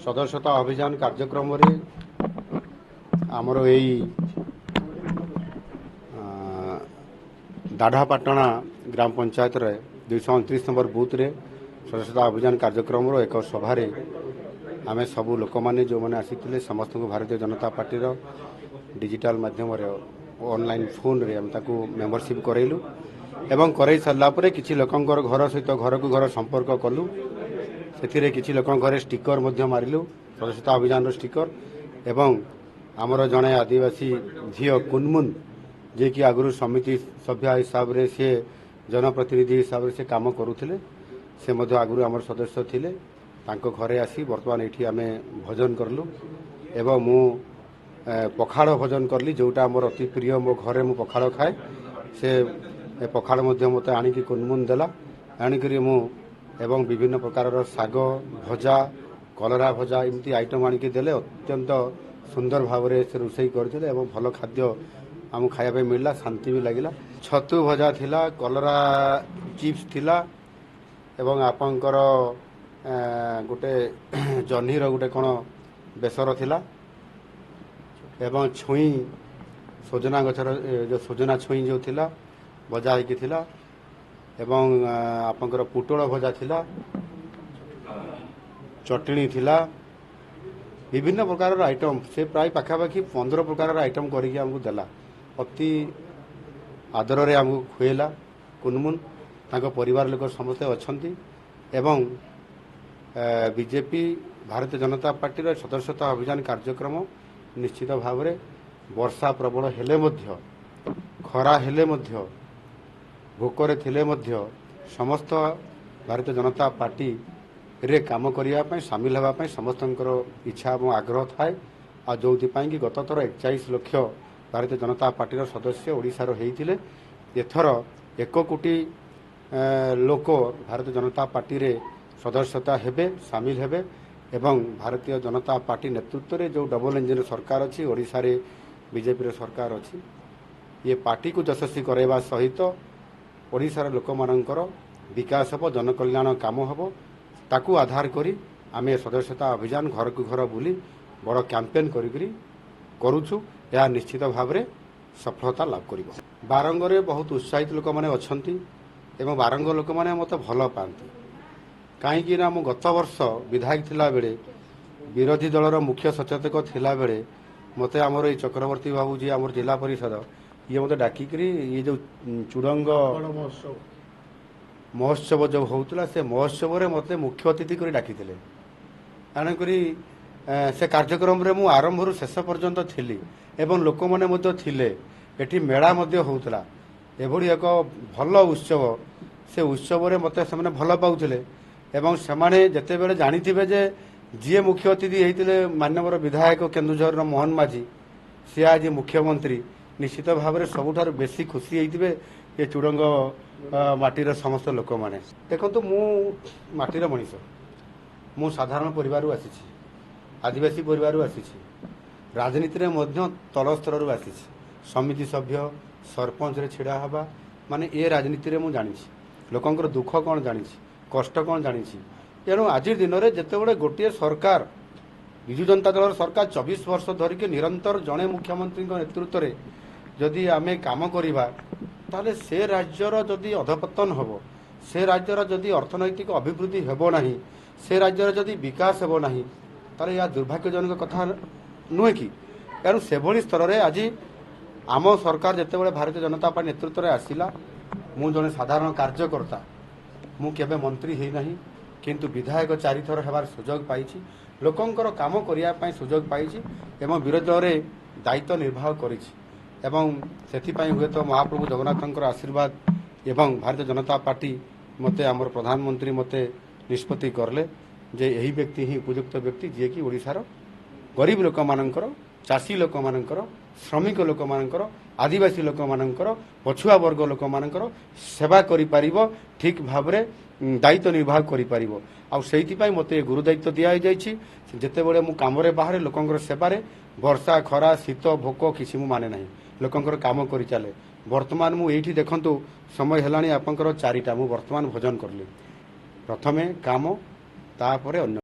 सदस्यता अभियान कार्यक्रम आमर यही दाढ़ापाटना ग्राम पंचायत 229 नंबर बूथ रे सदस्यता अभियान कार्यक्रम एक सभार आम सबू लोक मैंने जो मैंने आसी समस्त को भारतीय जनता पार्टी डिजिटल माध्यम ऑनलाइन फोन रे मेंबरशिप करैलु एवं करई सारा किसी लोकंर घर सहित घर को घर संपर्क कलु से किसी लोक घरे स्टिकर मारिलु सदस्यता अभियान स्टिकर एवं आमर जड़े आदिवासी झील कुनमुन जे कि आगु समिति सभ्य हिसाब से सी जनप्रतिनिधि हिसाब से काम करुले से आगु आम सदस्य थिले तांको घरे आसी बर्तमान ये आम भजन करलु एवं मु पखाड़ भजन करली जोटा मोर अति प्रिय मो घरे मु पखाड़ खाए से पखाड़ मत आणिकी कुनमुन देला आणिक मु एवं विभिन्न प्रकार साग भजा कलरा भजा एमती आइटम आणिकी देले अत्यंत सुंदर भाव से रोषे करते एवं भल खाद्य आम खाया मिलला शांति भी लगिला छतु भजा थिला कलरा चिप्स थिला एवं आपंकर गोटे जह्नीर गोटे कौन बेसर थिला एवं छुई सोजना गचर जो सोजना छुई जो थिला भजा होगी थिला एवं आपंकर पुटल भजा थिला चटनी थिला विभिन्न प्रकार आइटम से प्राय पाखापाखि 15 प्रकार आइटम करके आमको देला अति आदर रे आमको खुएला कुनमुन तांको परिवार लोक समस्ते अच्छी एवं बीजेपी भारतीय जनता पार्टी सदस्यता अभियान कार्यक्रम निश्चित भाव में वर्षा प्रबल हेले मध्य खरा हेले मध्य भोकरे थिले मध्य समस्त भारतीय जनता पार्टी रे काम करने सामिल होगापी समस्त इच्छा और आग्रह थाए आ जो कि गत थर 41 लक्ष भारतीय जनता पार्टी सदस्य ओडिशार होते एथर 1 कोटी लोक भारतीय जनता पार्टी रे सदस्यता हेबे सामिल हेबे एवं भारतीय जनता पार्टी नेतृत्व रे जो डबल इंजिन सरकार अच्छी ओडिशा रे बीजेपी सरकार अच्छी ये पार्टी को यशस्वी करवा सहित ओडिशार लोक मानकर विकास हम जनकल्याण काम हम ताकू आधार करी आमे सदस्यता अभियान घर को घर बुली बड़ कैंपेन करुछु यह निश्चित भाव में सफलता लाभ कर बारंगरे बहुत उत्साहित लोक मैंने अच्छी एवं बारंग लोक मैंने मत भल पाती कहीं ना मु गत वर्ष विधायक थिला बेले विरोधी दलर मुख्य सचेतक थिला बेले मते आमर ये चक्रवर्ती बाबू जी आमर जिला परिषद ये मत डाकिक ये जो चुड़ंग महोत्सव जो होता से महोत्सव रे मते मुख्य अतिथि कर डाकी आणक से कार्यक्रम रे मु आरंभ शेष पर्यंत थिली एवं लोक मैंने थिले एठी मेला होता एभली एक भल उत्सव से उत्सव रे मते से भल पाउथिले एवं से जिते बड़े जानी जे जी मुख्य अतिथि होते मानवर विधायक केन्दुझर मोहन माझी सी आज मुख्यमंत्री निश्चित भाव में सबुठार बेसी खुशी होते ये चुड़ंग माटीर समस्त लोक मैंने देखो मु माटीर मनीष मु साधारण परिवार आसी आदिवासी परिवार आसी राजनीति में तल स्तर आसी समिति सभ्य सरपंच रे छिड़ा हवा माने ये राजनीति रे मु जानी लोकंकर दुख कौन जानी कष्ट कौन जानी तेणु आज दिन में जिते गोटे सरकार विजु जनता दल सरकार 24 वर्ष धरिक निरंतर जड़े मुख्यमंत्री नेतृत्व में जदि आम काम करवा ताले से राज्यर जदि अधपतन हम से राज्यर जदि अर्थनैतिक अभिवृद्धि हेब नहीं से राज्यर जदि विकास हेब नहीं ताले या दुर्भाग्यजनक कथा नुहे कि तेणु से स्तर में आज आम सरकार जिते भारतीय जनता पार्टी नेतृत्व में आसला मु जड़े साधारण कार्यकर्ता मु केबे मंत्री है नहीं किंतु विधायक 4 थर हेबार सुजोग पाई लोकंकर काम करने सुजोग पाई एवं विरोधी दल रे दायित्व निर्वाह करी एवं से हुए तो महाप्रभु जगन्नाथ आशीर्वाद एवं भारतीय जनता पार्टी मते आमर प्रधानमंत्री मते निष्पत्ति करले जे यही व्यक्ति ही उपयुक्त व्यक्ति जी कि ओडिशार गरीब लोक मानकर चाषी लोक मानकर श्रमिक लोक मानकर आदिवासी लोक मानकर पछुआ वर्ग लोक मानकर सेवा करि पारिबो ठीक भाव में दायित्व निर्वाह करि पारिबो आ सेहिति पई मते गुरु दायित्व दिया जाइछि जेते बेले मु काम रे बाहर लोकंकर सेवारे वर्षा खरा शीत भोक किसी मु माने नहीं लोकंकर काम करि चाले वर्तमान मु एठी देखंतु समय हेलाणी आपनकर 4टा मु वर्तमान भोजन करली प्रथमे काम तापरे अन्य